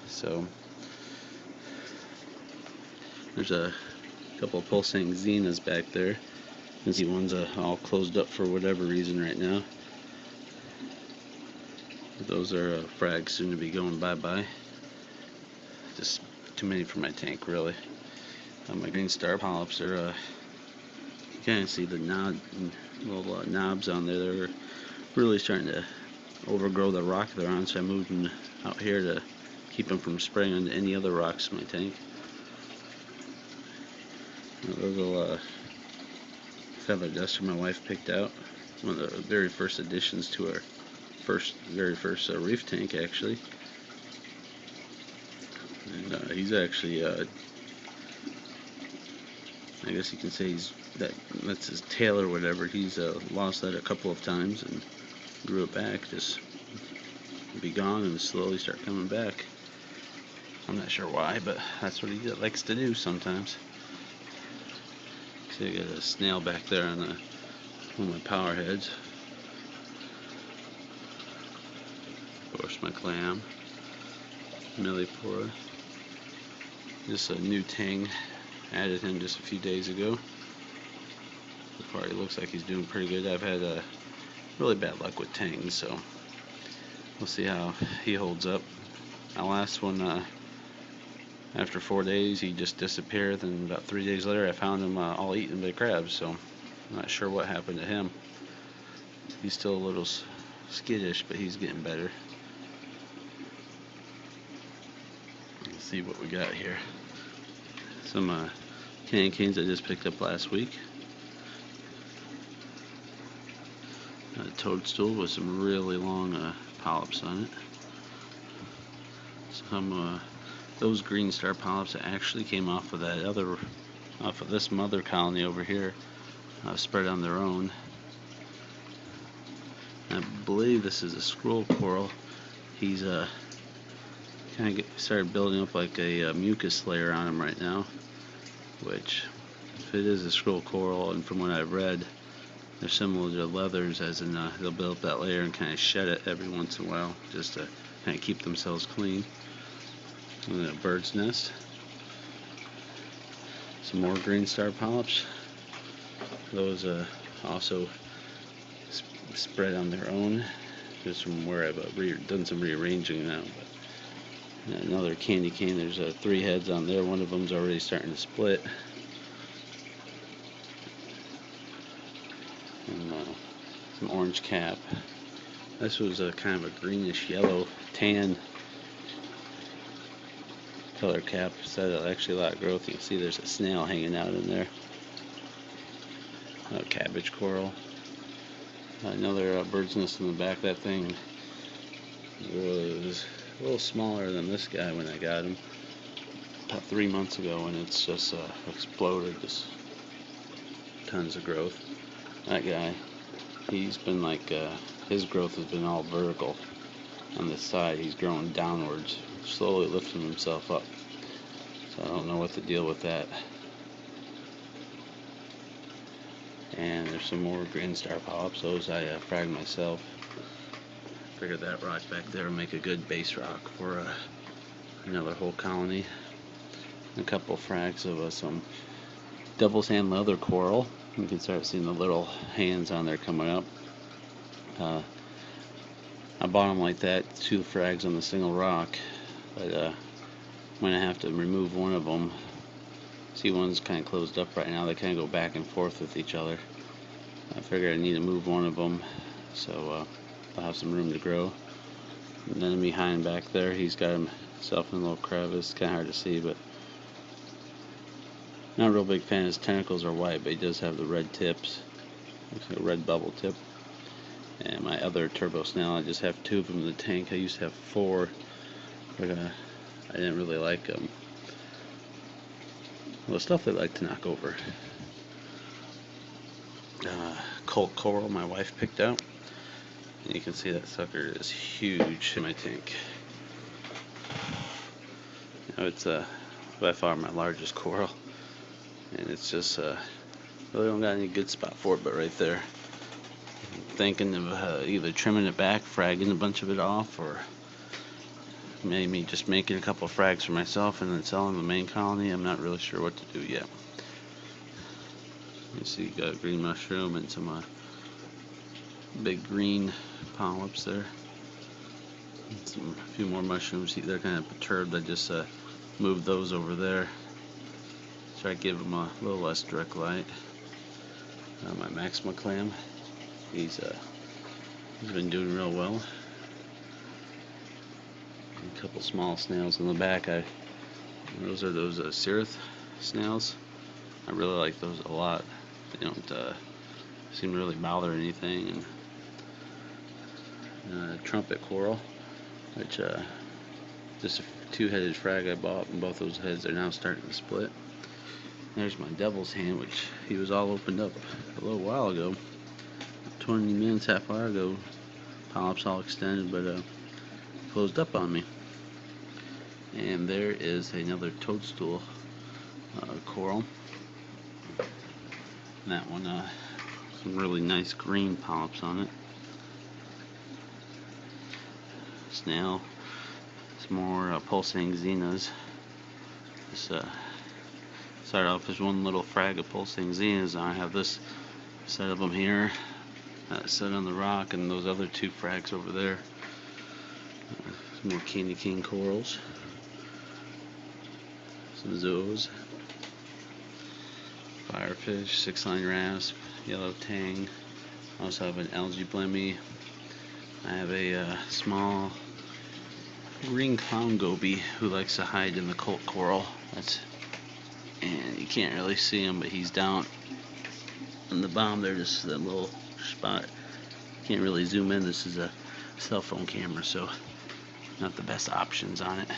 So there's a couple of pulsing Xenas back there. You can see one's all closed up for whatever reason right now. Those are frags soon to be going bye-bye. Just too many for my tank, really. My green star polyps are, you kind of see the little knobs on there. They're really starting to overgrow the rock they're on, so I moved them out here to keep them from spraying onto any other rocks in my tank. Those little feather duster my wife picked out. One of the very first additions to our very first reef tank, actually. And he's actually, I guess you can say that's his tail or whatever. He's lost that a couple of times and grew it back. Just be gone and slowly start coming back. I'm not sure why, but that's what he likes to do sometimes. See, I got a snail back there on one of my power heads. Of course, my clam, millipora. Just a new tang. Added him just a few days ago. So far, he looks like he's doing pretty good. I've had really bad luck with tangs, so we'll see how he holds up. My last one, after 4 days, he just disappeared, and about 3 days later, I found him all eaten by crabs. So I'm not sure what happened to him. He's still a little skittish, but he's getting better. Let's see what we got here. Some candy canes I just picked up last week. A toadstool with some really long polyps on it. Some those green star polyps that actually came off of this mother colony over here, spread on their own. I believe this is a scroll coral. He's kind of started building up like a mucus layer on him right now, which, if it is a scroll coral, and from what I've read, they're similar to leathers, as in they'll build up that layer and kind of shed it every once in a while just to kind of keep themselves clean. And a bird's nest. Some more green star polyps. Those also spread on their own, just from where I've done some rearranging now. But another candy cane. There's 3 heads on there. One of them's already starting to split. And some orange cap. This was a kind of a greenish yellow tan color cap. So actually a lot of growth. You can see there's a snail hanging out in there. Cabbage coral. Another bird's nest in the back. That thing was a little smaller than this guy when I got him about 3 months ago, and it's just exploded. Just tons of growth. That guy, he's been like his growth has been all vertical on this side. He's growing downwards, slowly lifting himself up. So I don't know what to deal with that. And there's some more green star polyps. Those I fragged myself. Figured that rock back there will make a good base rock for another whole colony. A couple frags of some double sand leather coral. You can start seeing the little hands on there coming up. I bought them like that, 2 frags on the single rock, but I'm going to have to remove one of them. See, one's kind of closed up right now. They kind of go back and forth with each other. I figured I need to move one of them, so I'll have some room to grow. And then behind back there, he's got himself in a little crevice. Kind of hard to see, but not a real big fan. His tentacles are white, but he does have the red tips. Looks like a red bubble tip. And my other turbo snail, I just have 2 of them in the tank. I used to have 4, but I didn't really like them. Well, stuff they like to knock over. Colt coral my wife picked out. And you can see that sucker is huge in my tank. You know, it's by far my largest coral. And it's just, really don't got any good spot for it, but right there. I'm thinking of either trimming it back, fragging a bunch of it off, or maybe just making a couple of frags for myself and then selling the main colony. I'm not really sure what to do yet. You see, you got green mushroom and some big green polyps there. A few more mushrooms. They're kind of perturbed. I just moved those over there. Try to give them a little less direct light. My Maxima clam. He's been doing real well. A couple small snails in the back. Those are those Cirrus snails. I really like those a lot. They don't seem to really bother anything. And trumpet coral, which just a two-headed frag I bought, and both those heads are now starting to split. There's my devil's hand, which he was all opened up a little while ago, 20 minutes, half hour ago. Polyps all extended, but closed up on me. And there is another toadstool coral. And that one, some really nice green polyps on it. Snail, some more pulsating xenas. This started off as one little frag of pulsating xenas. I have this set of them here, set on the rock, and those other two frags over there. Some more candy cane corals, some zoos, firefish, six-line rasp, yellow tang. I also have an algae blenny. I have a small green clown goby who likes to hide in the colt coral. And you can't really see him, but he's down in the bottom there, just that little spot. Can't really zoom in. This is a cell phone camera, so not the best options on it.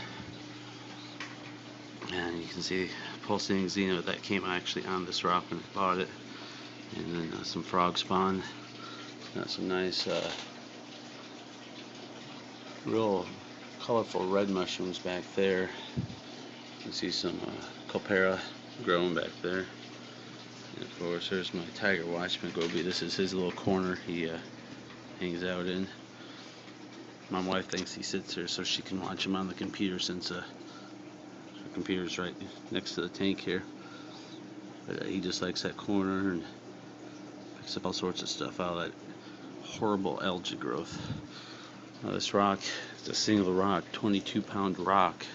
And you can see pulsating xena that came actually on this rock when I bought it. And then some frog spawn. Got some nice real colorful red mushrooms back there. You can see some copera growing back there. And of course, there's my tiger watchman goby. This is his little corner he hangs out in. My wife thinks he sits there so she can watch him on the computer, since the computer's right next to the tank here. But he just likes that corner and picks up all sorts of stuff out of that horrible algae growth. This rock, it's a single rock, 22-pound rock.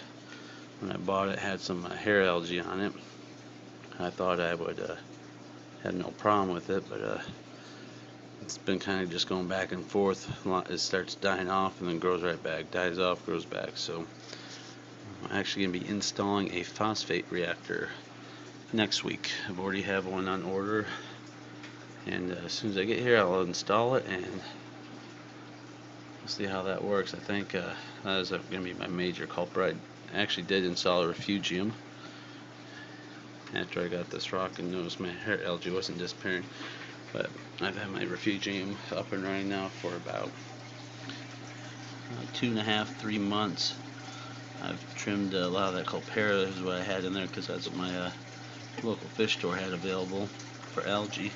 When I bought it, had some hair algae on it. I thought I would have no problem with it, but it's been kind of just going back and forth. It starts dying off and then grows right back, dies off, grows back. So I'm actually going to be installing a phosphate reactor next week. I've already have one on order, and as soon as I get here, I'll install it and we'll see how that works. I think that is going to be my major culprit. I actually did install a refugium after I got this rock and noticed my hair algae wasn't disappearing. But I've had my refugium up and running now for about 2.5, 3 months. I've trimmed a lot of that copera, is what I had in there, because that's what my local fish store had available for algae.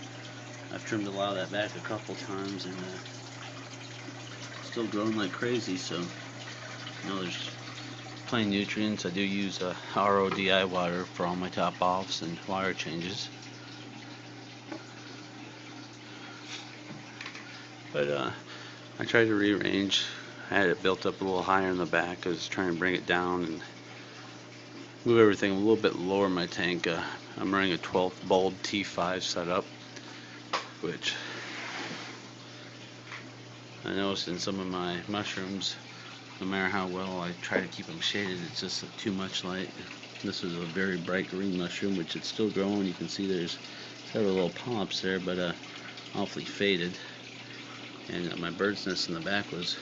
I've trimmed a lot of that back a couple times, and still growing like crazy. So there's plenty of nutrients. I do use RODI water for all my top offs and wire changes. But I tried to rearrange. I had it built up a little higher in the back. I was trying to bring it down and move everything a little bit lower in my tank. I'm running a 12th bulb T5 setup, which I noticed in some of my mushrooms, no matter how well I try to keep them shaded, it's just too much light. This is a very bright green mushroom, which it's still growing. You can see there's several little polyps there, but awfully faded. And my bird's nest in the back was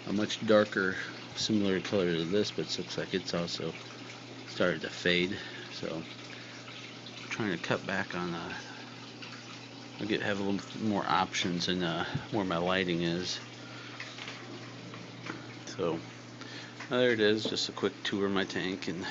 a much darker, similar color to this, but it looks like it's also started to fade. So I'm trying to cut back on have a little more options in where my lighting is. So there it is, just a quick tour of my tank, and